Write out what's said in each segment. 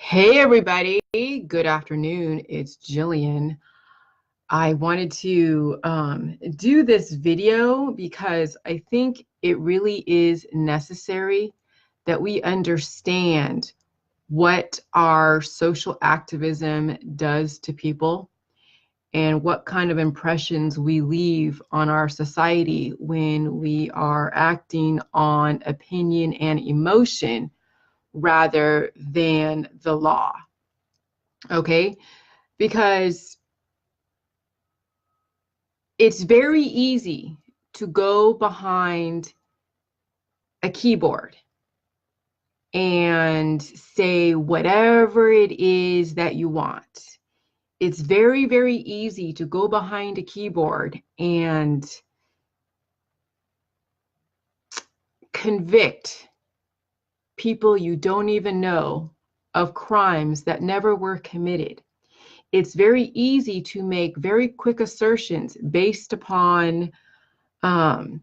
Hey everybody, good afternoon. It's Jillian. I wanted to do this video because I think it really is necessary that we understand what our social activism does to people and what kind of impressions we leave on our society when we are acting on opinion and emotion rather than the law. Okay? Because it's very easy to go behind a keyboard and say whatever it is that you want. It's very, very easy to go behind a keyboard and convict people you don't even know of crimes that never were committed. It's very easy to make very quick assertions based upon the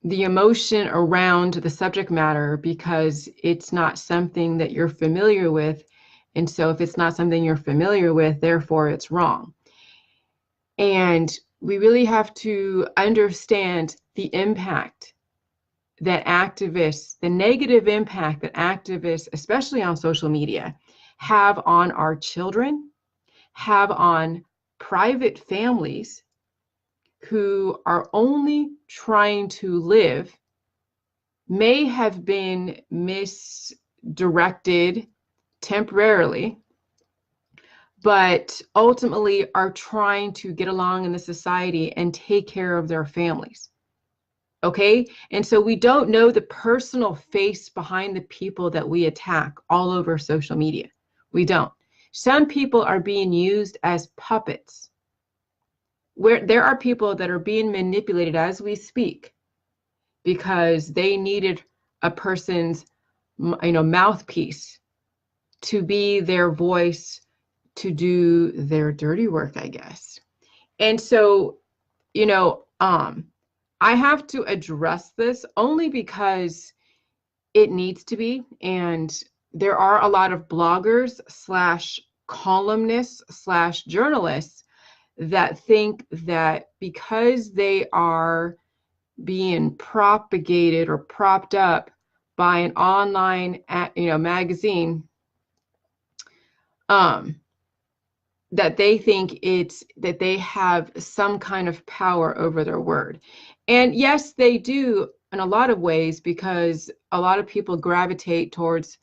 emotion around the subject matter because it's not something that you're familiar with. And so if it's not something you're familiar with, therefore it's wrong. And we really have to understand the impact that activists, the negative impact that activists, especially on social media, have on our children, have on private families who are only trying to live, may have been misdirected temporarily, but ultimately are trying to get along in the society and take care of their families. Okay? And so we don't know the personal face behind the people that we attack all over social media. We don't. Some people are being used as puppets. Where there are people that are being manipulated as we speak because they needed a person's mouthpiece to be their voice to do their dirty work, I guess. And so, I have to address this only because it needs to be. And there are a lot of bloggers / columnists / journalists that think that because they are being propagated or propped up by an online magazine, that they think it's that they have some kind of power over their word. And yes, they do in a lot of ways, because a lot of people gravitate towards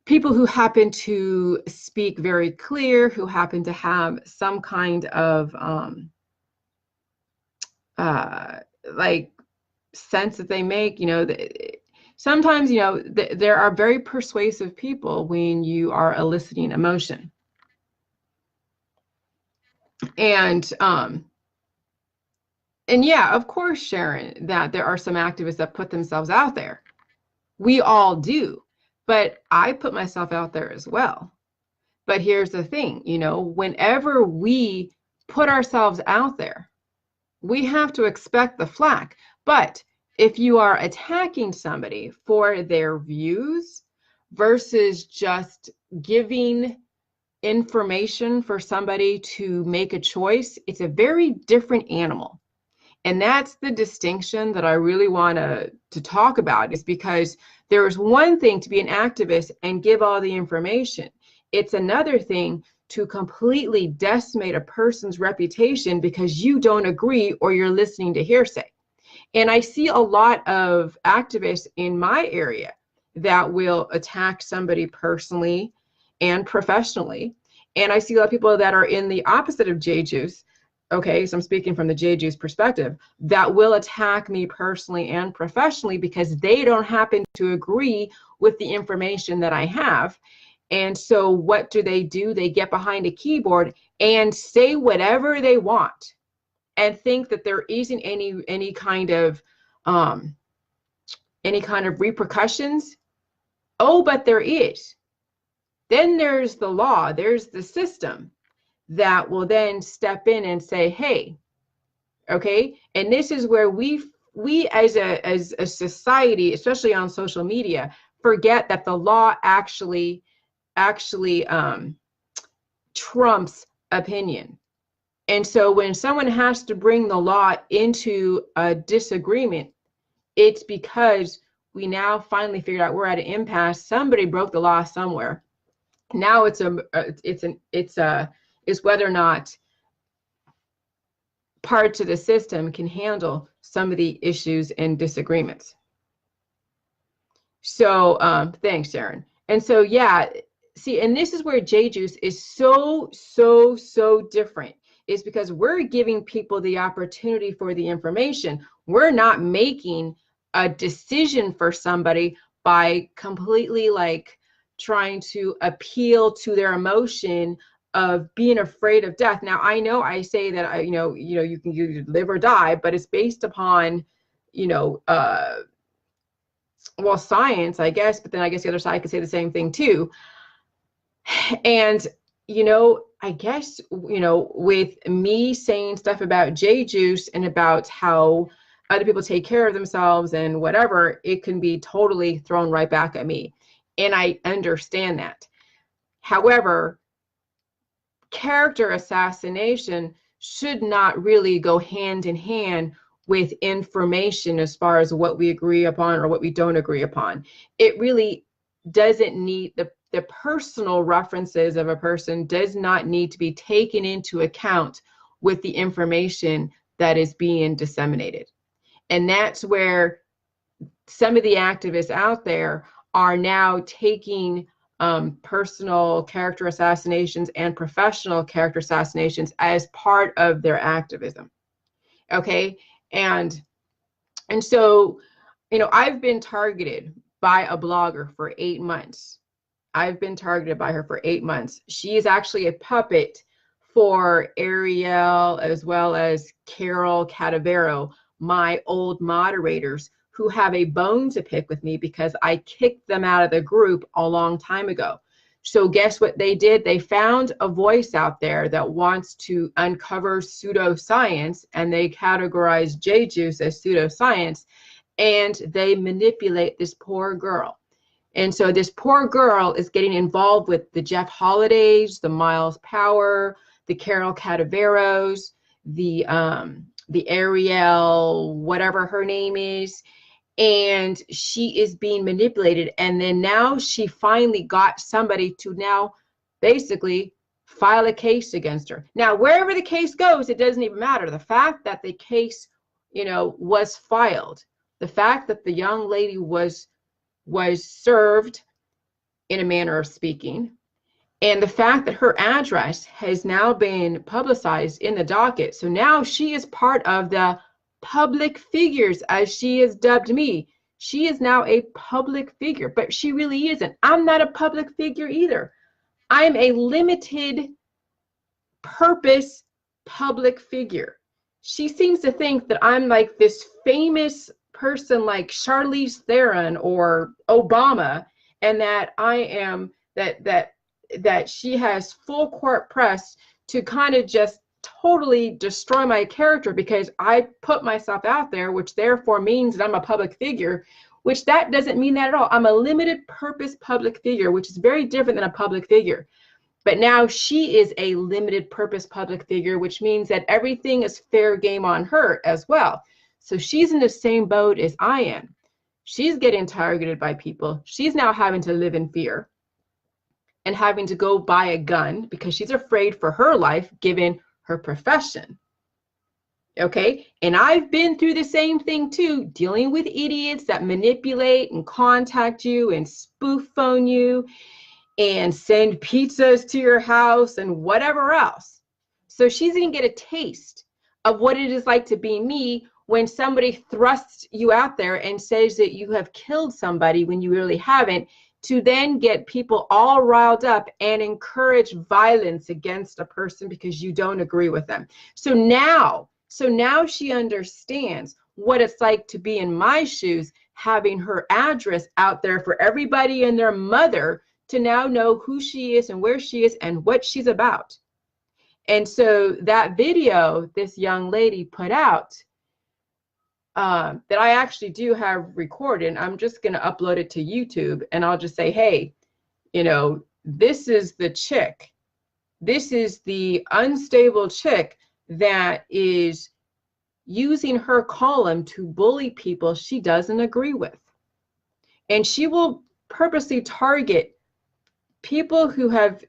people who happen to speak very clear, who happen to have some kind of like sense that they make. Sometimes there are very persuasive people when you are eliciting emotion. And yeah, of course, Sharon, that there are some activists that put themselves out there. We all do, but I put myself out there as well. But here's the thing, whenever we put ourselves out there, we have to expect the flack. But if you are attacking somebody for their views versus just giving information for somebody to make a choice, it's a very different animal. And that's the distinction that I really want to talk about, is because there is one thing to be an activist and give all the information. It's another thing to completely decimate a person's reputation because you don't agree or you're listening to hearsay. And I see a lot of activists in my area that will attack somebody personally and professionally. And I see a lot of people that are in the opposite of J-Juice. Okay, so I'm speaking from the J-Juice perspective, that will attack me personally and professionally because they don't happen to agree with the information that I have. And so what do? They get behind a keyboard and say whatever they want and think that there isn't any kind of repercussions. Oh, but there is. Then there's the law, there's the system that will then step in and say, hey, okay, and this is where we we as a society, especially on social media, forget that the law actually trumps opinion. And so when someone has to bring the law into a disagreement, it's because we now finally figured out we're at an impasse. Somebody broke the law somewhere. Now it's whether or not parts of the system can handle some of the issues and disagreements. So thanks, Sharon. And so, yeah, see, and this is where J-Juice is so different, is because we're giving people the opportunity for the information. We're not making a decision for somebody by completely like trying to appeal to their emotion of being afraid of death. Now, I know I say that, you can live or die, but it's based upon, well, science, I guess, but then I guess the other side could say the same thing too. And, I guess, with me saying stuff about J-Juice and about how other people take care of themselves and whatever, it can be totally thrown right back at me. And I understand that. However, character assassination should not really go hand in hand with information as far as what we agree upon or what we don't agree upon. It really doesn't need the personal references of a person does not need to be taken into account with the information that is being disseminated. And that's where some of the activists out there are now taking personal character assassinations and professional character assassinations as part of their activism. Okay. And so, I've been targeted by a blogger for 8 months. I've been targeted by her for 8 months. She is actually a puppet for Ariel as well as Carol Cadavero, my old moderators, who have a bone to pick with me because I kicked them out of the group a long time ago. So guess what they did? They found a voice out there that wants to uncover pseudoscience, and they categorize J-Juice as pseudoscience, and they manipulate this poor girl. And so this poor girl is getting involved with the Jeff Holidays, the Miles Power, the Carol Cadaveros, the Ariel, whatever her name is, and she is being manipulated. And then now she finally got somebody to now basically file a case against her. Now, wherever the case goes, it doesn't even matter. The fact that the case, was filed, the fact that the young lady was served in a manner of speaking, and the fact that her address has now been publicized in the docket. So now she is part of the public figures, as she has dubbed me. She is now a public figure, but she really isn't. I'm not a public figure either. I'm a limited purpose public figure. She seems to think that I'm like this famous person like Charlize Theron or Obama, and that I am that she has full court press to kind of just totally destroy my character because I put myself out there, which therefore means that I'm a public figure, which that doesn't mean that at all. I'm a limited purpose public figure, which is very different than a public figure. But now she is a limited purpose public figure, which means that everything is fair game on her as well. So she's in the same boat as I am. She's getting targeted by people. She's now having to live in fear and having to go buy a gun because she's afraid for her life given her profession. Okay, and I've been through the same thing too, dealing with idiots that manipulate and contact you and spoof phone you and send pizzas to your house and whatever else. So she's gonna get a taste of what it is like to be me when somebody thrusts you out there and says that you have killed somebody when you really haven't, to then get people all riled up and encourage violence against a person because you don't agree with them. So now she understands what it's like to be in my shoes, having her address out there for everybody and their mother to now know who she is and where she is and what she's about. And so that video this young lady put out that I actually do have recorded. I'm just going to upload it to YouTube, and I'll just say, hey, you know, this is the chick. This is the unstable chick that is using her column to bully people she doesn't agree with. And she will purposely target people who have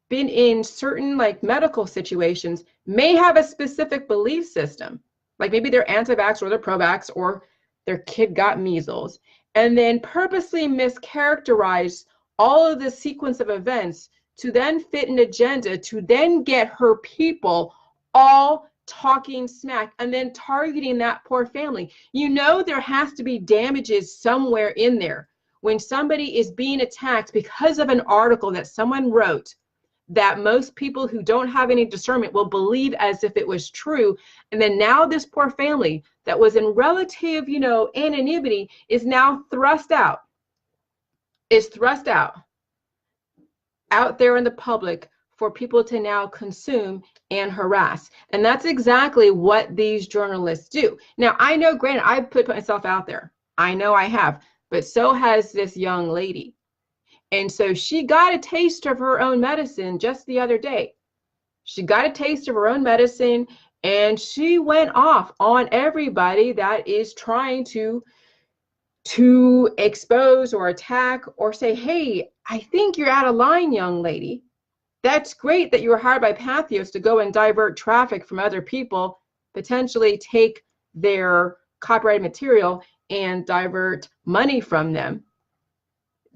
been in certain like medical situations, may have a specific belief system. Like maybe they're anti-vax or they're pro-vax or their kid got measles, and then purposely mischaracterize all of the sequence of events to then fit an agenda to then get her people all talking smack and then targeting that poor family. You know, there has to be damages somewhere in there when somebody is being attacked because of an article that someone wrote that most people who don't have any discernment will believe as if it was true. And then now this poor family that was in relative, you know, anonymity is now thrust out there in the public for people to now consume and harass. And that's exactly what these journalists do. Now, I know, granted, I've put myself out there. I know I have, but so has this young lady. And so she got a taste of her own medicine just the other day. She got a taste of her own medicine, and she went off on everybody that is trying to expose or attack or say, hey, I think you're out of line, young lady. That's great that you were hired by Patheos to go and divert traffic from other people, potentially take their copyrighted material and divert money from them.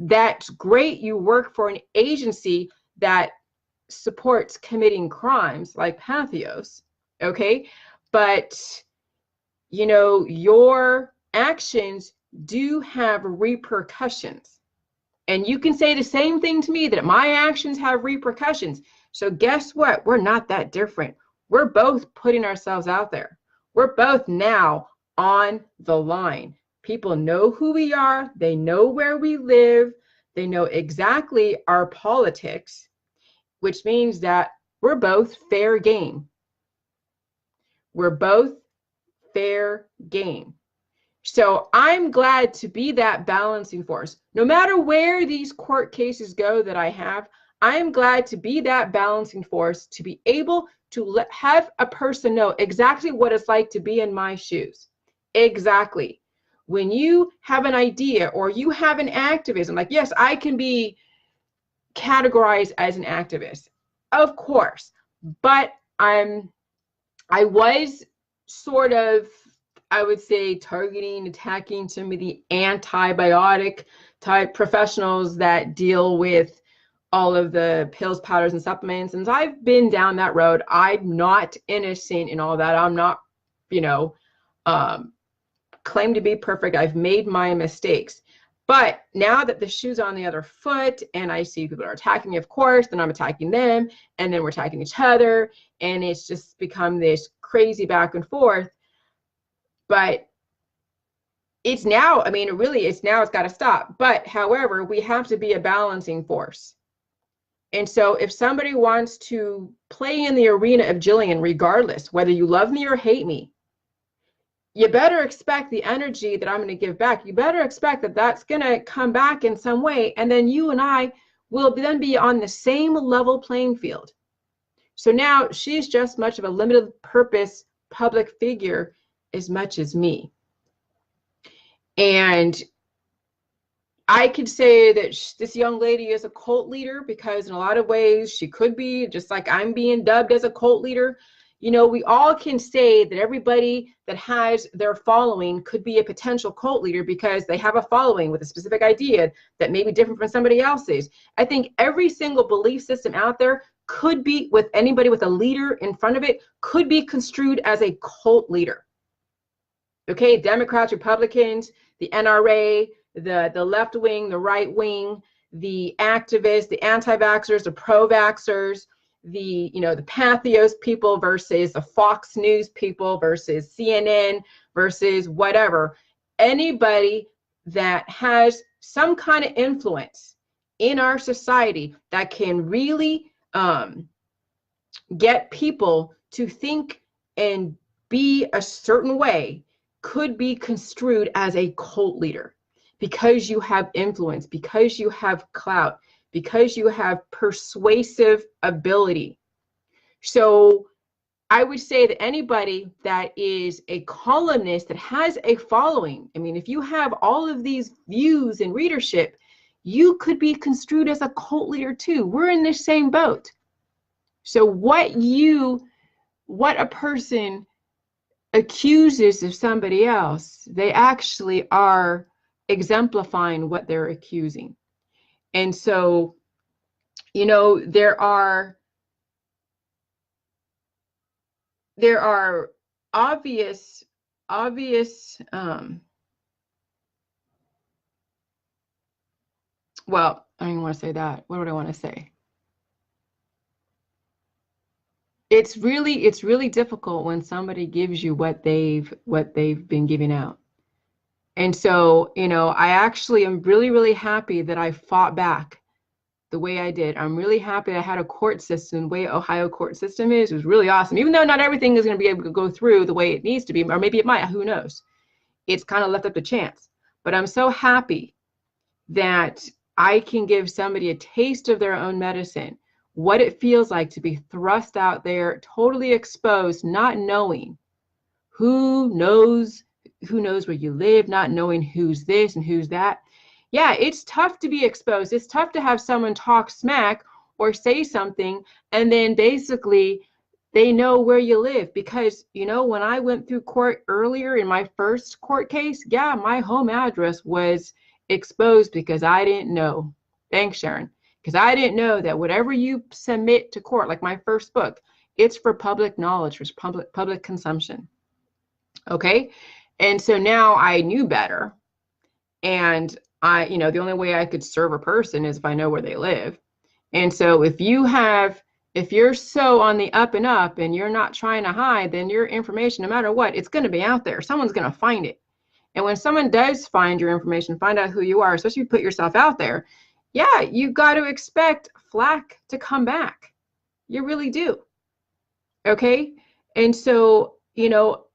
That's great. You work for an agency that supports committing crimes like Patheos, okay? But, you know, your actions do have repercussions. And you can say the same thing to me, that my actions have repercussions. So guess what? We're not that different. We're both putting ourselves out there. We're both now on the line. People know who we are. They know where we live. They know exactly our politics, which means that we're both fair game. We're both fair game. So I'm glad to be that balancing force. No matter where these court cases go that I have, I'm glad to be that balancing force, to be able to have a person know exactly what it's like to be in my shoes. Exactly. When you have an idea or you have an activism, like, yes, I can be categorized as an activist, of course, but I was sort of, I would say, targeting, attacking some of the antibiotic type professionals that deal with all of the pills, powders, and supplements. And I've been down that road. I'm not innocent in all that. I'm not, you know, claim to be perfect. I've made my mistakes. But now that the shoe's on the other foot and I see people are attacking me, of course, then I'm attacking them, and then we're attacking each other, and it's just become this crazy back and forth. But it's now, I mean, it's got to stop. But however, we have to be a balancing force. And so if somebody wants to play in the arena of Jillian, regardless, whether you love me or hate me, you better expect the energy that I'm going to give back. You better expect that that's going to come back in some way. And then you and I will then be on the same level playing field. So now she's just much of a limited purpose public figure as much as me. And I could say that this young lady is a cult leader, because in a lot of ways she could be, just like I'm being dubbed as a cult leader. You know, we all can say that everybody that has their following could be a potential cult leader because they have a following with a specific idea that may be different from somebody else's. I think every single belief system out there could be, with anybody with a leader in front of it, could be construed as a cult leader. Okay, Democrats, Republicans, the NRA, the left wing, the right wing, the activists, the anti-vaxxers, the pro-vaxxers, the Patheos people versus the Fox News people versus CNN versus whatever. Anybody that has some kind of influence in our society that can really get people to think and be a certain way could be construed as a cult leader because you have influence, because you have clout, because you have persuasive ability. So I would say that anybody that is a columnist that has a following, I mean, if you have all of these views and readership, you could be construed as a cult leader too. We're in the same boat. So what a person accuses of somebody else, they actually are exemplifying what they're accusing. And so, you know, there are obvious well, I don't even want to say that. What would I want to say? It's really difficult when somebody gives you what they've been giving out. And so, you know, I actually am really happy that I fought back the way I did. I'm really happy I had a court system. The way Ohio court system is, it was really awesome. Even though not everything is going to be able to go through the way it needs to be, or maybe it might, who knows? It's kind of left up to chance. But I'm so happy that I can give somebody a taste of their own medicine, what it feels like to be thrust out there, totally exposed, not knowing who knows where you live, not knowing who's this and who's that. Yeah, it's tough to be exposed. It's tough to have someone talk smack or say something, and then basically they know where you live. Because, you know, when I went through court earlier in my first court case, yeah, my home address was exposed because I didn't know. Thanks, Sharon. Because I didn't know that whatever you submit to court, like my first book, it's for public knowledge, for public consumption. Okay. And so now I knew better. And I, you know, the only way I could serve a person is if I know where they live. And so if you're so on the up and up and you're not trying to hide, then your information, no matter what, it's going to be out there. Someone's going to find it. And when someone does find your information, find out who you are, especially if you put yourself out there, yeah, you got to expect flack to come back. You really do. Okay. And so, you know,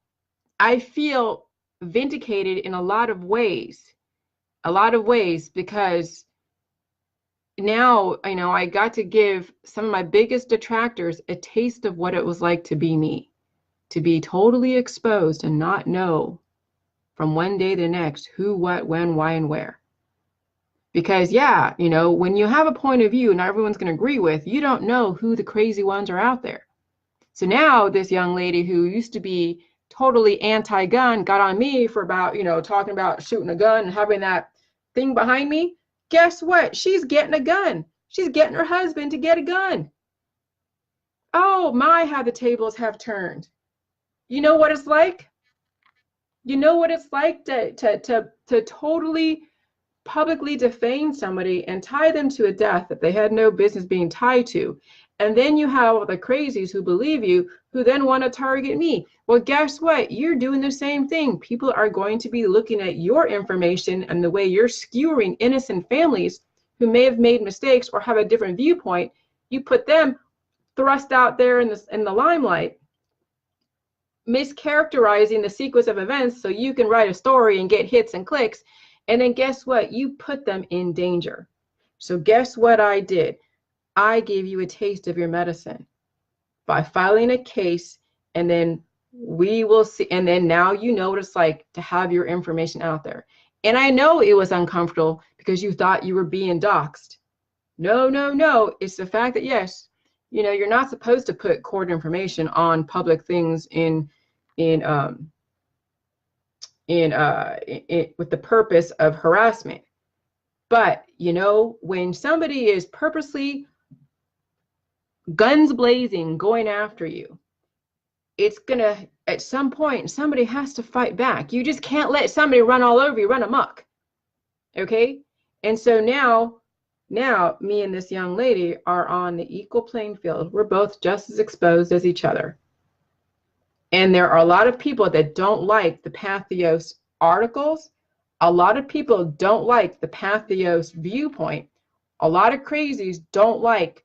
I feel vindicated in a lot of ways because now, you know, I got to give some of my biggest detractors a taste of what it was like to be me, to be totally exposed and not know from one day to the next who, what, when, why, and where. Because, yeah, you know, when you have a point of view not everyone's going to agree with, you don't know who the crazy ones are out there. So now this young lady who used to be totally anti-gun got on me for about, you know, talking about shooting a gun and having that thing behind me. Guess what? She's getting a gun. She's getting her husband to get a gun. Oh my, how the tables have turned. You know what it's like? You know what it's like to totally publicly defame somebody and tie them to a death that they had no business being tied to. And then you have the crazies who believe you, who then want to target me. Well, guess what? You're doing the same thing. People are going to be looking at your information and the way you're skewering innocent families who may have made mistakes or have a different viewpoint. You put them thrust out there in the limelight, mischaracterizing the sequence of events so you can write a story and get hits and clicks. And then guess what? You put them in danger. So guess what I did? I gave you a taste of your medicine by filing a case, and then we will see. And then now you know what it's like to have your information out there. And I know it was uncomfortable because you thought you were being doxxed. No, no, no. It's the fact that, yes, you know, you're not supposed to put court information on public things with the purpose of harassment. But, you know, when somebody is purposely guns blazing going after you, it's gonna, at some point, somebody has to fight back. You just can't let somebody run all over you, run amok. Okay? And so now me and this young lady are on the equal playing field. We're both just as exposed as each other. And there are a lot of people that don't like the Patheos articles. A lot of people don't like the Patheos viewpoint. A lot of crazies don't like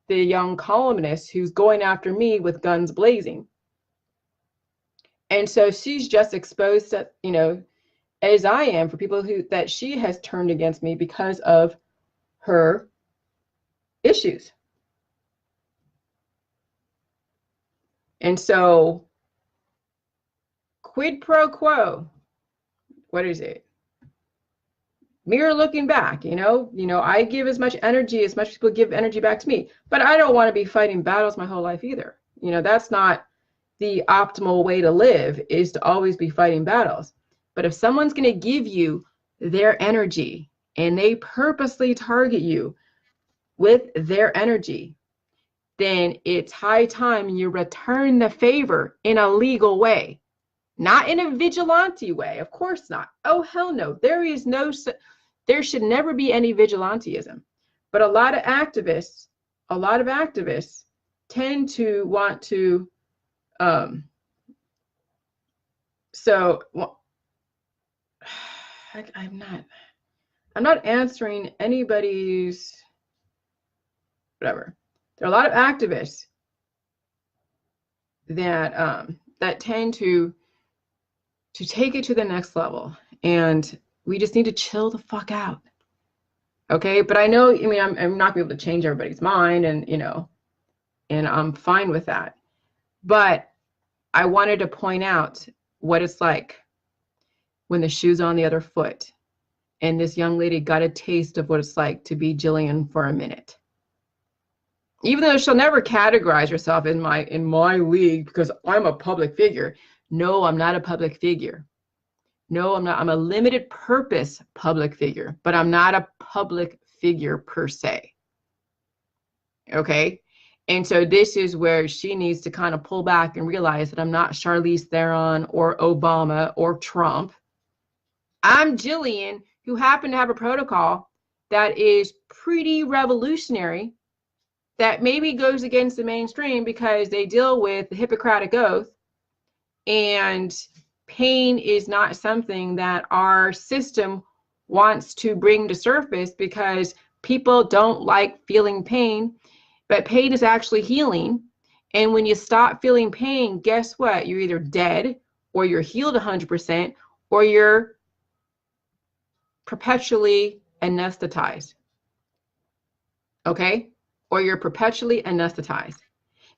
the young columnist who's going after me with guns blazing. And so she's just exposed to, you know, as I am, for people who that she has turned against me because of her issues. And so quid pro quo, what is it? Mirror looking back, I give as much energy as much people give energy back to me, but I don't want to be fighting battles my whole life either. That's not the optimal way to live, is to always be fighting battles. But if someone's going to give you their energy and they purposely target you with their energy, then it's high time you return the favor in a legal way, not in a vigilante way. Of course not. Oh, hell no. There should never be any vigilanteism. But a lot of activists tend to want to, I'm not answering anybody's, whatever. There are a lot of activists that tend to take it to the next level, and we just need to chill the fuck out. Okay, but I'm not gonna be able to change everybody's mind, and I'm fine with that. But I wanted to point out what it's like when the shoe's on the other foot, and this young lady got a taste of what it's like to be Jillian for a minute. Even though she'll never categorize herself in my league because I'm a public figure. No, I'm not a public figure. No, I'm not. I'm a limited purpose public figure, but I'm not a public figure per se. Okay? And so this is where she needs to kind of pull back and realize that I'm not Charlize Theron or Obama or Trump. I'm Jillian, who happened to have a protocol that is pretty revolutionary, that maybe goes against the mainstream because they deal with the Hippocratic Oath, and pain is not something that our system wants to bring to surface because people don't like feeling pain, but pain is actually healing. And when you stop feeling pain, guess what? You're either dead, or you're healed 100%, or you're perpetually anesthetized. Okay? Or you're perpetually anesthetized.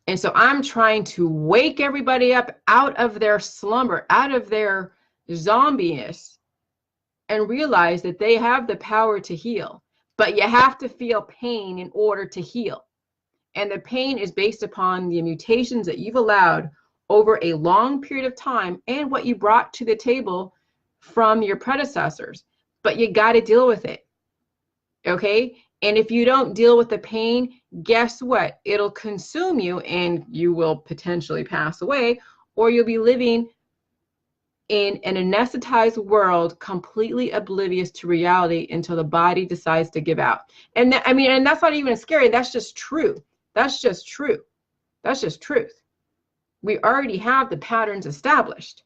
And so I'm trying to wake everybody up out of their slumber, out of their zombiness, and realize that they have the power to heal. But you have to feel pain in order to heal. And the pain is based upon the mutations that you've allowed over a long period of time and what you brought to the table from your predecessors. But you got to deal with it. Okay? And if you don't deal with the pain, guess what? It'll consume you and you will potentially pass away, or you'll be living in an anesthetized world, completely oblivious to reality until the body decides to give out. And and that's not even scary. That's just true. That's just true. That's just truth. We already have the patterns established.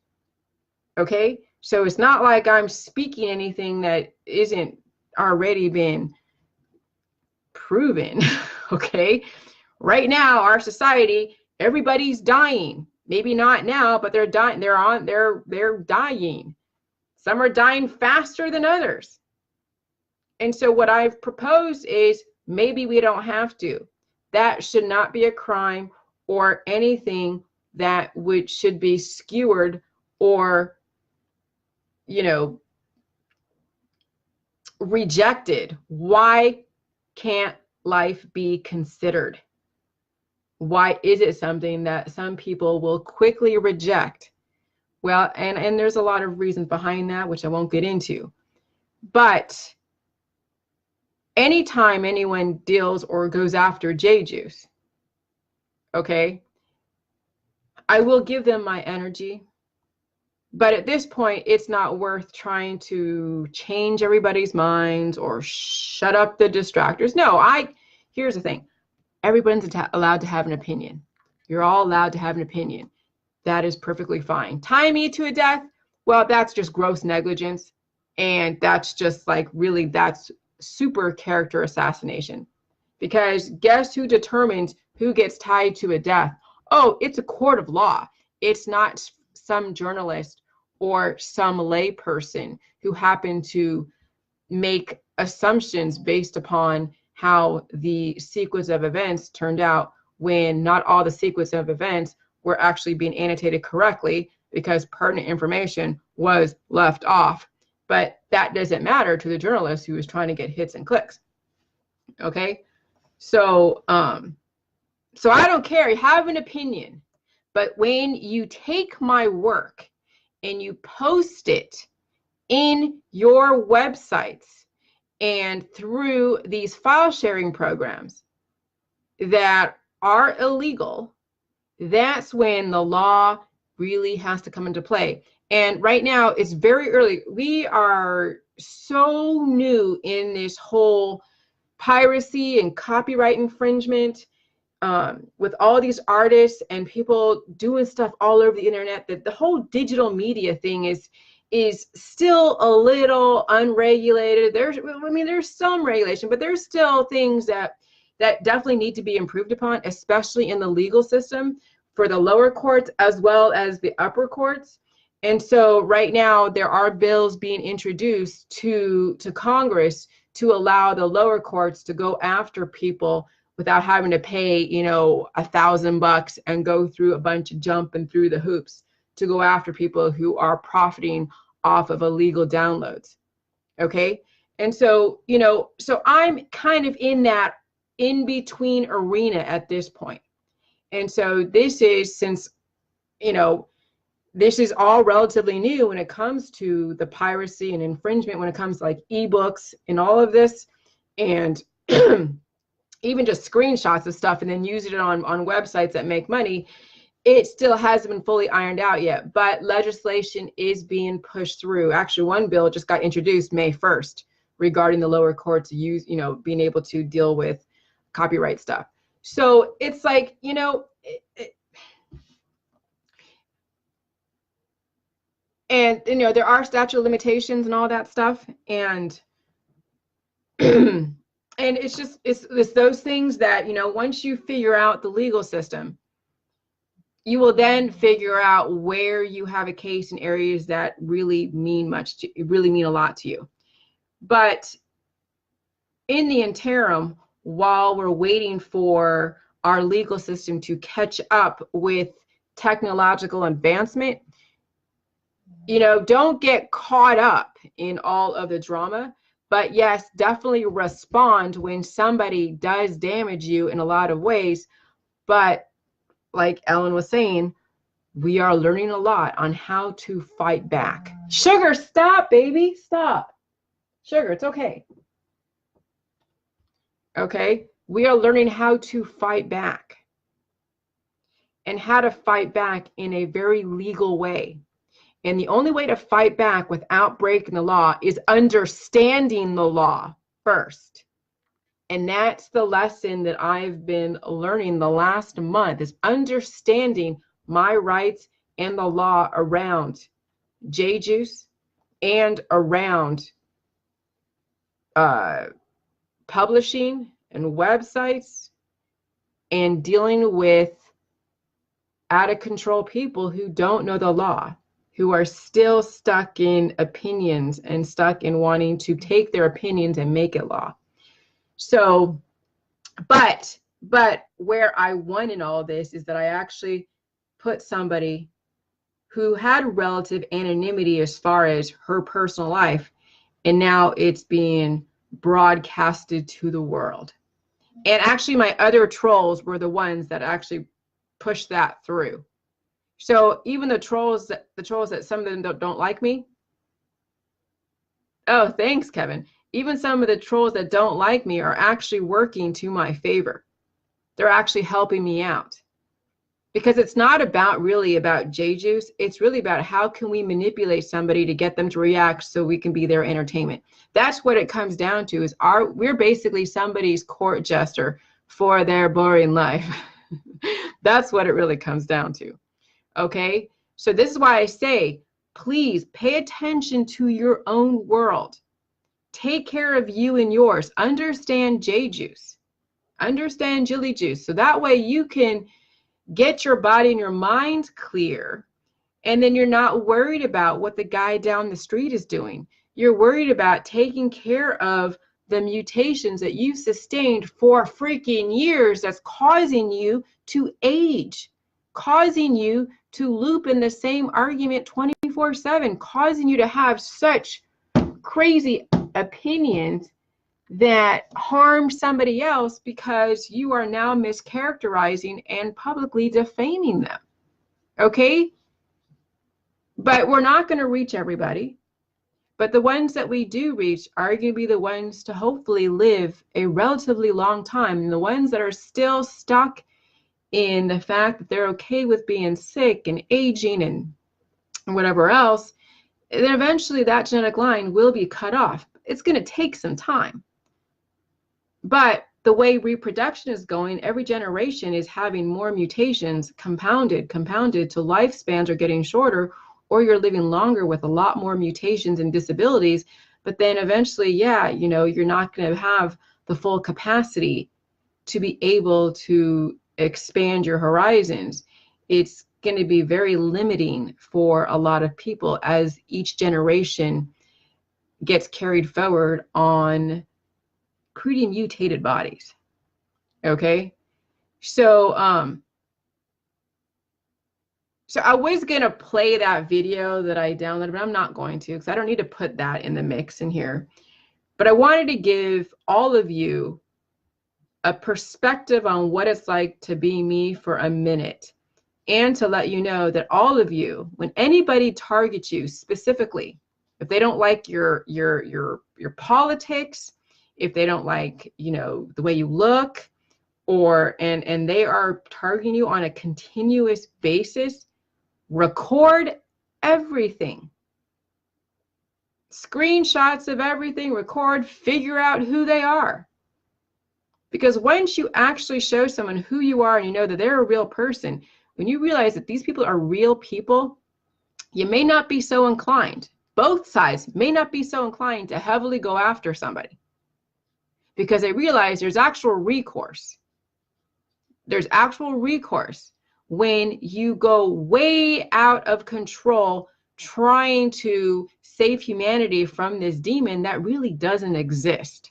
Okay? So it's not like I'm speaking anything that isn't already been proven. Okay? Right now, our society, everybody's dying. Maybe not now, but they're dying. They're dying. Some are dying faster than others. And so what I've proposed is maybe we don't have to. That should not be a crime or anything that should be skewered or, rejected. Why can't life be considered? Why is it something that some people will quickly reject? Well, and there's a lot of reasons behind that, which I won't get into. But anytime anyone deals or goes after J-Juice, okay, I will give them my energy. But at this point, it's not worth trying to change everybody's minds or shut up the distractors. No, here's the thing. Everyone's allowed to have an opinion. You're all allowed to have an opinion. That is perfectly fine. Tie me to a death, well, that's just gross negligence. And that's just that's super character assassination. Because guess who determines who gets tied to a death? Oh, it's a court of law. It's not some journalist or some layperson who happened to make assumptions based upon how the sequence of events turned out, when not all the sequence of events were actually being annotated correctly because pertinent information was left off. But that doesn't matter to the journalist who is trying to get hits and clicks. Okay, so so I don't care, you have an opinion, but when you take my work and you post it in your websites and through these file sharing programs that are illegal, that's when the law really has to come into play. And right now it's very early. We are so new in this whole piracy and copyright infringement, with all these artists and people doing stuff all over the internet, that the whole digital media thing is still a little unregulated. There's some regulation, but there's still things that definitely need to be improved upon, especially in the legal system for the lower courts as well as the upper courts. And so right now there are bills being introduced to Congress to allow the lower courts to go after people without having to pay, $1,000 and go through a bunch of jumping through the hoops to go after people who are profiting off of illegal downloads. Okay. And so, so I'm kind of in that in-between arena at this point. And so this is, since, this is all relatively new when it comes to the piracy and infringement, when it comes to like ebooks and all of this, and even just screenshots of stuff and then using it on websites that make money, it still hasn't been fully ironed out yet. But legislation is being pushed through. Actually, one bill just got introduced May 1st regarding the lower courts being able to deal with copyright stuff. So it's like, and there are statute of limitations and all that stuff, and and it's those things that, once you figure out the legal system, you will then figure out where you have a case in areas that really mean a lot to you. But in the interim, while we're waiting for our legal system to catch up with technological advancement, don't get caught up in all of the drama. But yes, definitely respond when somebody does damage you in a lot of ways. But like Ellen was saying, we are learning a lot on how to fight back. Sugar, stop, baby, stop. Sugar, it's okay. Okay, we are learning how to fight back, and how to fight back in a very legal way. And the only way to fight back without breaking the law is understanding the law first. And that's the lesson that I've been learning the last month, is understanding my rights and the law around J-Juice and around publishing and websites, and dealing with out of control people who don't know the law, who are still stuck in opinions and stuck in wanting to take their opinions and make it law. So, but where I won in all this is that I actually put somebody who had relative anonymity as far as her personal life, and now it's being broadcasted to the world. And actually my other trolls were the ones that actually pushed that through. So even the trolls that some of them don't like me. Oh, thanks, Kevin. Even some of the trolls that don't like me are actually working to my favor. They're actually helping me out. Because it's not really about J-Juice. It's really about how can we manipulate somebody to get them to react so we can be their entertainment. That's what it comes down to, is we're basically somebody's court jester for their boring life. That's what it really comes down to. Okay? So this is why I say, please pay attention to your own world. Take care of you and yours. Understand J-Juice. Understand Jilly Juice. So that way you can get your body and your mind clear And then you're not worried about what the guy down the street is doing. You're worried about taking care of the mutations that you've sustained for freaking years that's causing you to age, causing you to loop in the same argument 24/7, causing you to have such crazy opinions that harm somebody else because you are now mischaracterizing and publicly defaming them. Okay? But we're not going to reach everybody. But the ones that we do reach are going to be the ones to hopefully live a relatively long time. And the ones that are still stuck in the fact that they're okay with being sick and aging and whatever else, then eventually that genetic line will be cut off. It's going to take some time. But the way reproduction is going, every generation is having more mutations compounded till lifespans are getting shorter, or you're living longer with a lot more mutations and disabilities. But then eventually, yeah, you know, you're not going to have the full capacity to be able to expand your horizons. It's going to be very limiting for a lot of people as each generation gets carried forward on pretty mutated bodies. Okay, so I was gonna play that video that I downloaded, but I'm not going to because I don't need to put that in the mix in here. But I wanted to give all of you a perspective on what it's like to be me for a minute, and to let you know that all of you, when anybody targets you specifically, if they don't like your politics, if they don't like, you know, the way you look, or and they are targeting you on a continuous basis, record everything. Screenshots of everything, record, figure out who they are. Because once you actually show someone who you are and you know that they're a real person, when you realize that these people are real people, you may not be so inclined, both sides may not be so inclined to heavily go after somebody, because they realize there's actual recourse. There's actual recourse when you go way out of control trying to save humanity from this demon that really doesn't exist.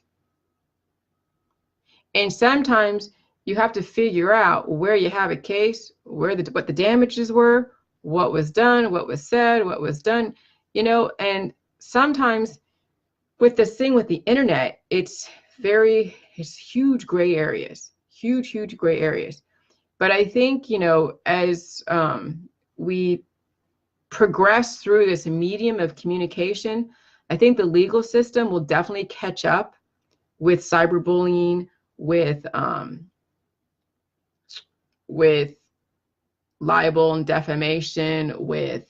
And sometimes you have to figure out where you have a case, what the damages were, what was done, what was said, what was done, you know. And sometimes with this thing with the internet, it's huge gray areas, huge gray areas. But I think, you know, as we progress through this medium of communication, I think the legal system will definitely catch up with cyberbullying, with libel and defamation, with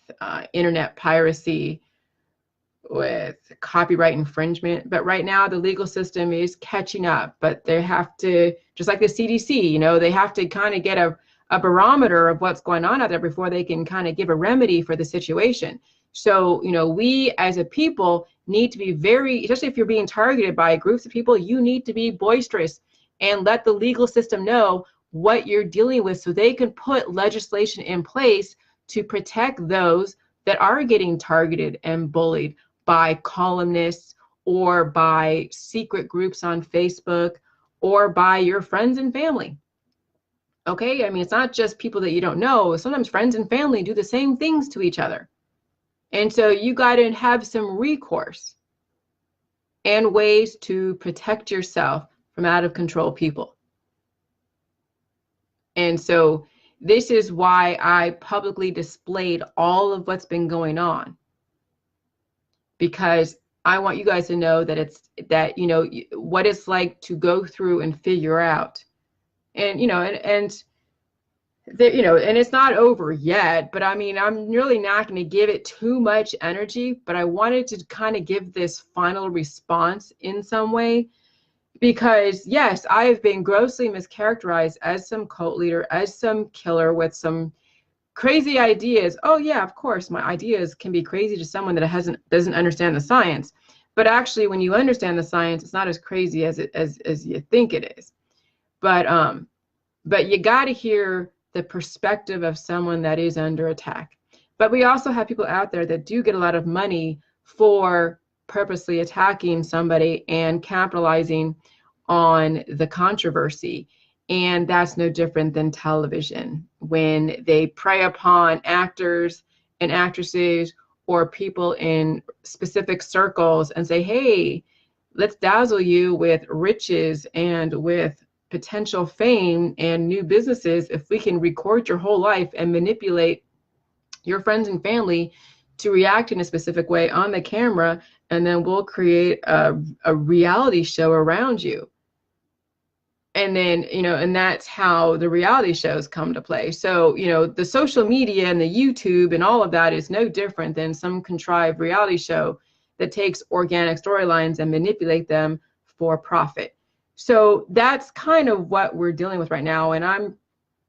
internet piracy, with copyright infringement. But right now the legal system is catching up, but they have to, just like the CDC, you know, they have to kind of get a barometer of what's going on out there before they can kind of give a remedy for the situation. So, you know, we as a people need to be very, especially if you're being targeted by groups of people, you need to be boisterous and let the legal system know what you're dealing with so they can put legislation in place to protect those that are getting targeted and bullied by columnists or by secret groups on Facebook or by your friends and family. Okay, I mean, it's not just people that you don't know. Sometimes friends and family do the same things to each other. And so you got to have some recourse and ways to protect yourself from out of control people. And so this is why I publicly displayed all of what's been going on, because I want you guys to know that you know what it's like to go through and figure out, and you know, and you know, and it's not over yet, but I mean, I'm really not going to give it too much energy, but I wanted to kind of give this final response in some way. Because yes, I have been grossly mischaracterized as some cult leader, as some killer with some crazy ideas. Oh yeah, of course, my ideas can be crazy to someone that doesn't understand the science. But actually, when you understand the science, it's not as crazy as you think it is. But you got to hear the perspective of someone that is under attack. But we also have people out there that do get a lot of money for purposely attacking somebody and capitalizing on the controversy. And that's no different than television. When they prey upon actors and actresses or people in specific circles and say, hey, let's dazzle you with riches and with potential fame and new businesses if we can record your whole life and manipulate your friends and family to react in a specific way on the camera, and then we'll create a reality show around you. And then, and that's how the reality shows come to play. So, the social media and the YouTube and all of that is no different than some contrived reality show that takes organic storylines and manipulate them for profit. So that's kind of what we're dealing with right now. And I'm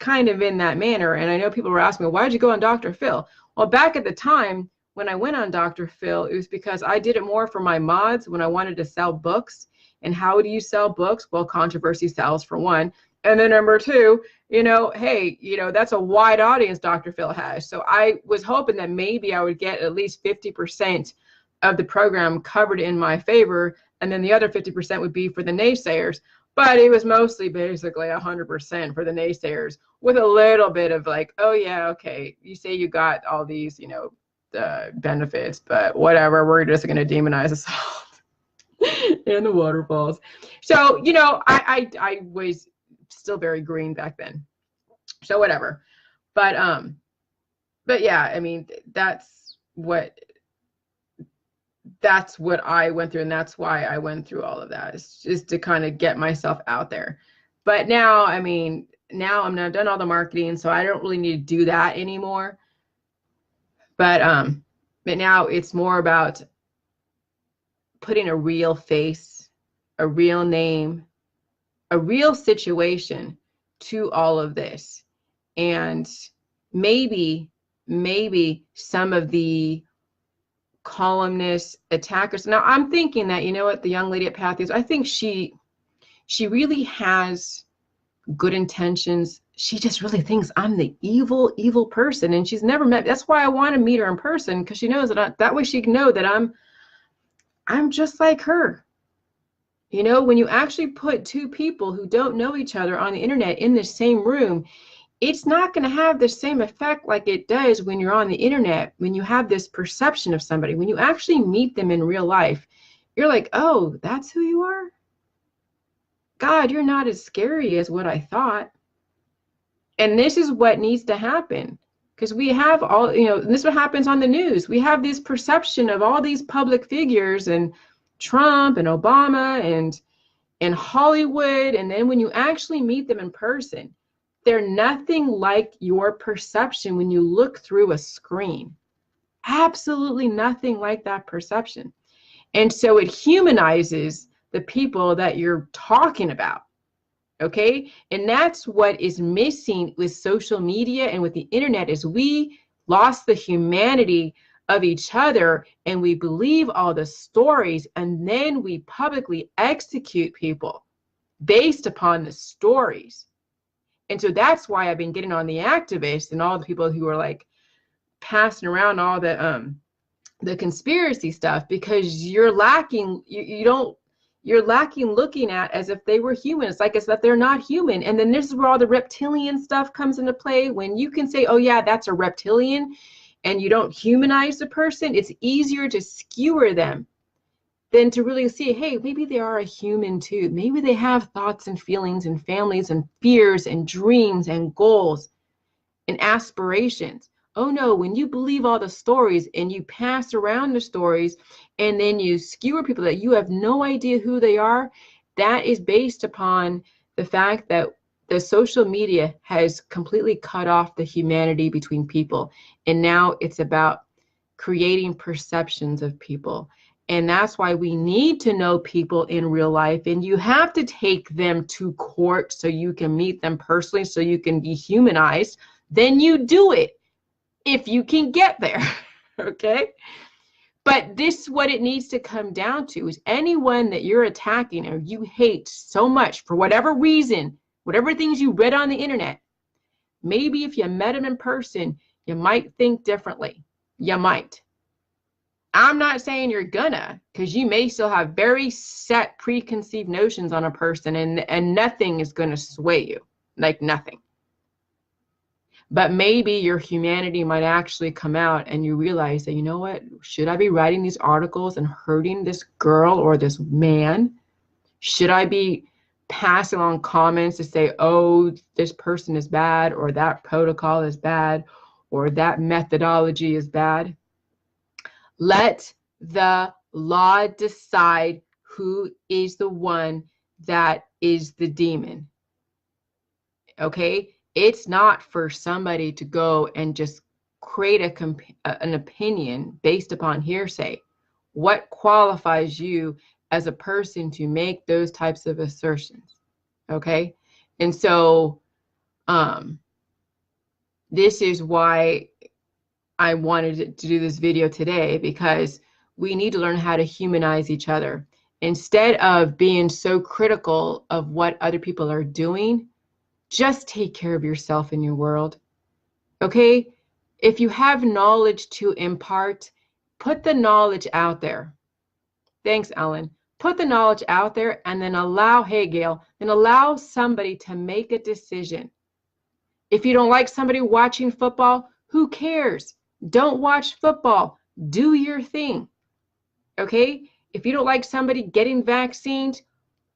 kind of in that manner. And I know people were asking me, why did you go on Dr. Phil? Well, back at the time when I went on Dr. Phil, it was because I did it more for my mods when I wanted to sell books. And how do you sell books? Well, controversy sells, for one. And then number two, hey, that's a wide audience Dr. Phil has. So I was hoping that maybe I would get at least 50% of the program covered in my favor. And then the other 50% would be for the naysayers. But it was mostly basically 100% for the naysayers, with a little bit of like, oh yeah, okay, you say you got all these, benefits, but whatever, we're just going to demonize us all. And the waterfalls. So, I was still very green back then. So whatever. But yeah, I mean, that's what I went through, and that's why I went through all of that. It's just to kind of get myself out there. But now, I mean, I've done all the marketing, so I don't really need to do that anymore. But now it's more about putting a real face, a real name, a real situation to all of this. And maybe some of the columnists, attackers. Now I'm thinking that, the young lady at Patheos, I think she really has good intentions. She just really thinks I'm the evil person, and she's never met. That's why I want to meet her in person, because she knows that that way she can know that I'm just like her. When you actually put two people who don't know each other on the internet in the same room, it's not going to have the same effect like it does when you're on the internet, when you have this perception of somebody. When you actually meet them in real life, you're like, oh, that's who you are? God, you're not as scary as what I thought. And this is what needs to happen, because we have all, this is what happens on the news. We have this perception of all these public figures and Trump and Obama and Hollywood. And then when you actually meet them in person, they're nothing like your perception when you look through a screen. Absolutely nothing like that perception. And so it humanizes the people that you're talking about. Okay. And that's what is missing with social media and with the internet, is we lost the humanity of each other, and we believe all the stories, and then we publicly execute people based upon the stories. And so that's why I've been getting on the activists and all the people who are like passing around all the conspiracy stuff, because you're lacking, you're lacking looking at as if they were human. It's like, it's that they're not human. And then this is where all the reptilian stuff comes into play. When you can say, oh yeah, that's a reptilian, and you don't humanize the person, it's easier to skewer them than to really see, hey, maybe they are a human too. Maybe they have thoughts and feelings and families and fears and dreams and goals and aspirations. Oh no, when you believe all the stories and you pass around the stories and then you skewer people that you have no idea who they are, that is based upon the fact that the social media has completely cut off the humanity between people. And now it's about creating perceptions of people. And that's why we need to know people in real life. And you have to take them to court so you can meet them personally, so you can be humanized. Then you do it if you can get there. Okay. But this is what it needs to come down to, is anyone that you're attacking or you hate so much for whatever reason, whatever things you read on the internet, maybe if you met them in person, You might think differently. You might. I'm not saying you're gonna, because you may still have very set preconceived notions on a person, and nothing is gonna sway you, like nothing. But maybe your humanity might actually come out and you realize that, you know what, should I be writing these articles and hurting this girl or this man? Should I be passing on comments to say, oh, this person is bad, or that protocol is bad, or that methodology is bad? Let the law decide who is the one that is the demon. Okay? It's not for somebody to go and just create an opinion based upon hearsay. What qualifies you as a person to make those types of assertions? Okay? And so this is why I wanted to do this video today, because we need to learn how to humanize each other. Instead of being so critical of what other people are doing, just take care of yourself in your world. Okay? If you have knowledge to impart, put the knowledge out there. Thanks, Ellen. Put the knowledge out there, and then allow, hey, Gail, and allow somebody to make a decision. If you don't like somebody watching football, who cares? Don't watch football. Do your thing. Okay? If you don't like somebody getting vaccines,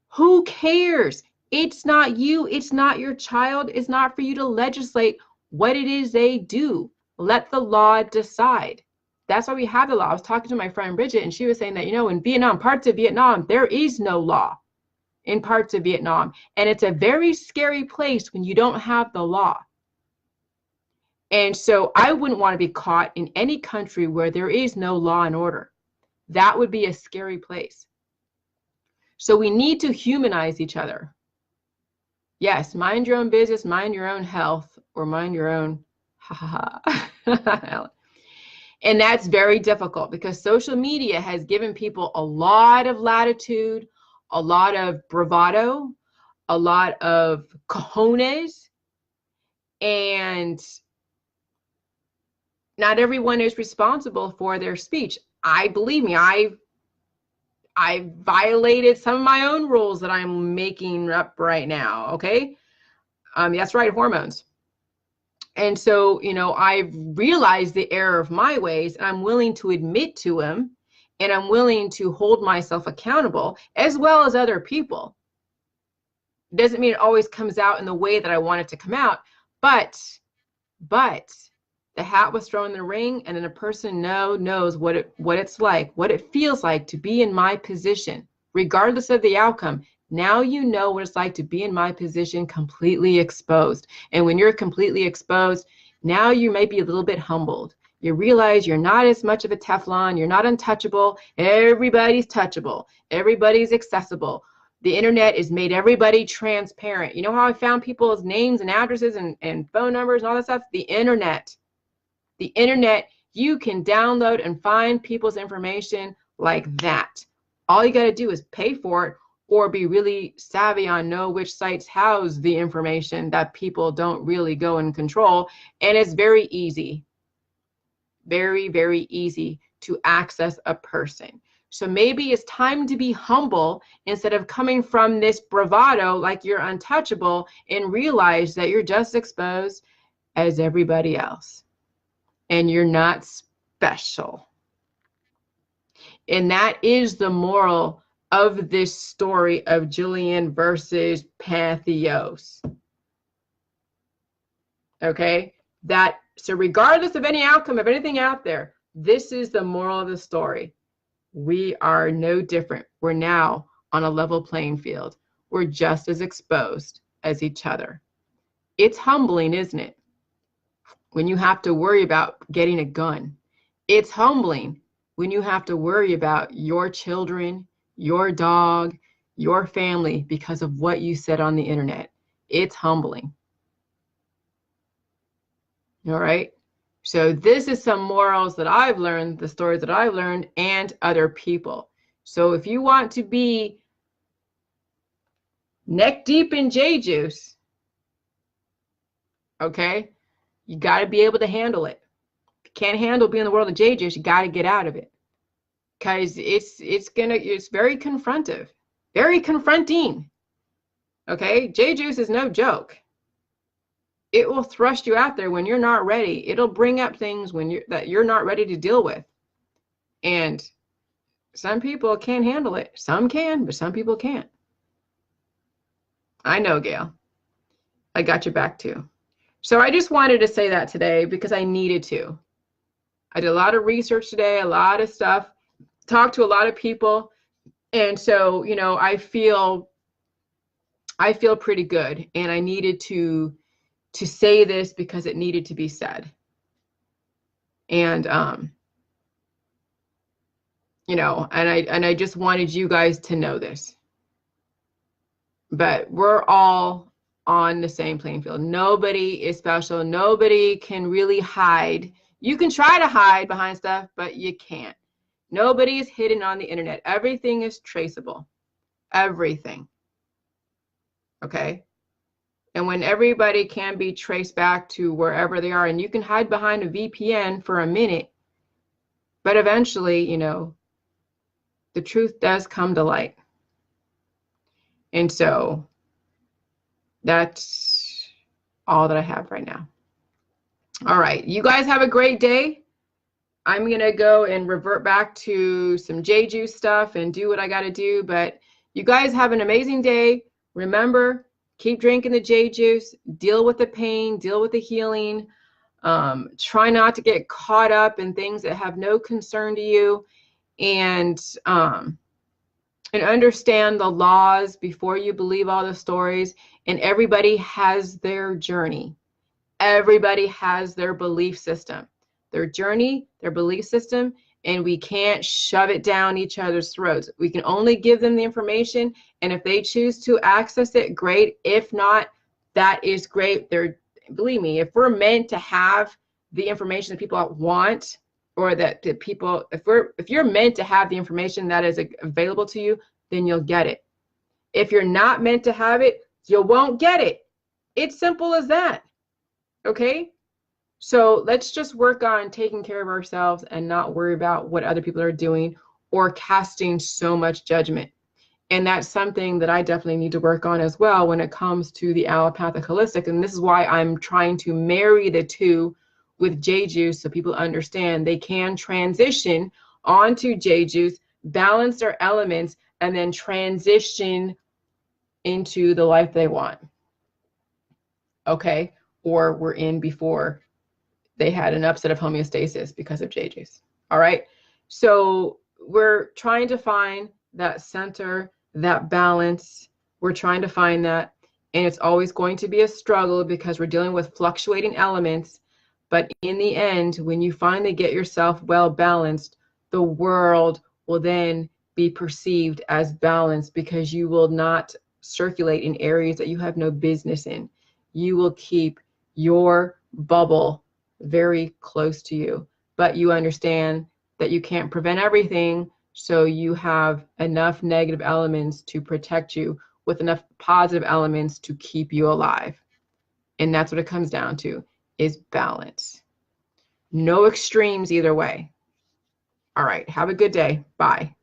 who cares? It's not you. It's not your child. It's not for you to legislate what it is they do. Let the law decide. That's why we have the law. I was talking to my friend Bridget, and she was saying that, you know, in Vietnam, parts of Vietnam, there is no law in parts of Vietnam. And it's a very scary place when you don't have the law. And so I wouldn't want to be caught in any country where there is no law and order. That would be a scary place. So we need to humanize each other. Yes, mind your own business, mind your own health, or mind your own, And that's very difficult, because social media has given people a lot of latitude, a lot of bravado, a lot of cojones, and not everyone is responsible for their speech. Believe me, I violated some of my own rules that I'm making up right now. Okay. That's right. Hormones. And so, you know, I've realized the error of my ways, and I'm willing to admit to them, and I'm willing to hold myself accountable, as well as other people. It doesn't mean it always comes out in the way that I want it to come out, but the hat was thrown in the ring, and then a person knows what it's like, what it feels like to be in my position, regardless of the outcome. Now you know what it's like to be in my position, completely exposed. And when you're completely exposed, now you may be a little bit humbled. You realize you're not as much of a Teflon, you're not untouchable. Everybody's touchable. Everybody's accessible. The internet has made everybody transparent. You know how I found people's names and addresses and phone numbers and all that stuff? The internet. The internet, you can download and find people's information like that. All you got to do is pay for it, or be really savvy on know which sites house the information that people don't really go and control. And it's very easy, very, very easy to access a person. So maybe it's time to be humble instead of coming from this bravado like you're untouchable, and realize that you're just exposed as everybody else. And you're not special. And that is the moral of this story of Jillian versus Pantheios. Okay? So regardless of any outcome of anything out there, this is the moral of the story. We are no different. We're now on a level playing field. We're just as exposed as each other. It's humbling, isn't it? When you have to worry about getting a gun. It's humbling when you have to worry about your children, your dog, your family, because of what you said on the internet. It's humbling. All right. So this is some morals that I've learned, the stories that I've learned, and other people. So if you want to be neck deep in J juice, okay, You got to be able to handle it. If you can't handle being in the world of J Juice, you got to get out of it. Because it's very confrontive, very confronting. Okay, J Juice is no joke. It will thrust you out there when you're not ready. It'll bring up things that you're not ready to deal with. And some people can't handle it. Some can, but some people can't. I know, Gail. I got your back too. So I just wanted to say that today because I needed to. I did a lot of research today, a lot of stuff, talked to a lot of people. And so, you know, I feel pretty good. And I needed to say this because it needed to be said. And you know, and I just wanted you guys to know this. But we're all on the same playing field. Nobody is special. Nobody can really hide. You can try to hide behind stuff, but you can't. Nobody is hidden on the internet. Everything is traceable. Everything. Okay? And when everybody can be traced back to wherever they are, and you can hide behind a VPN for a minute, but eventually, you know, the truth does come to light. And so that's all that I have right now. All right. You guys have a great day. I'm going to go and revert back to some J Juice stuff and do what I got to do. But you guys have an amazing day. Remember, keep drinking the J Juice. Deal with the pain. Deal with the healing. Try not to get caught up in things that have no concern to you. And understand the laws before you believe all the stories. And everybody has their journey. Everybody has their belief system, their journey, their belief system, and we can't shove it down each other's throats. We can only give them the information, and if they choose to access it, great. If not, that is great. Believe me, if we're meant to have the information that people want, or that the people, if you're meant to have the information that is available to you, then you'll get it. If you're not meant to have it, you won't get it. It's simple as that. Okay? So let's just work on taking care of ourselves and not worry about what other people are doing or casting so much judgment. And that's something that I definitely need to work on as well when it comes to the allopathic holistic. And this is why I'm trying to marry the two with J Juice so people understand they can transition onto J Juice, balance their elements, and then transition into the life they want. Okay? Or were in before they had an upset of homeostasis because of J Juice. All right? So we're trying to find that center, that balance. We're trying to find that. And it's always going to be a struggle because we're dealing with fluctuating elements. But in the end, when you finally get yourself well balanced, the world will then be perceived as balanced because you will not circulate in areas that you have no business in. You will keep your bubble very close to you. But you understand that you can't prevent everything, so you have enough negative elements to protect you with enough positive elements to keep you alive. And that's what it comes down to, is balance. No extremes either way. All right, have a good day. Bye.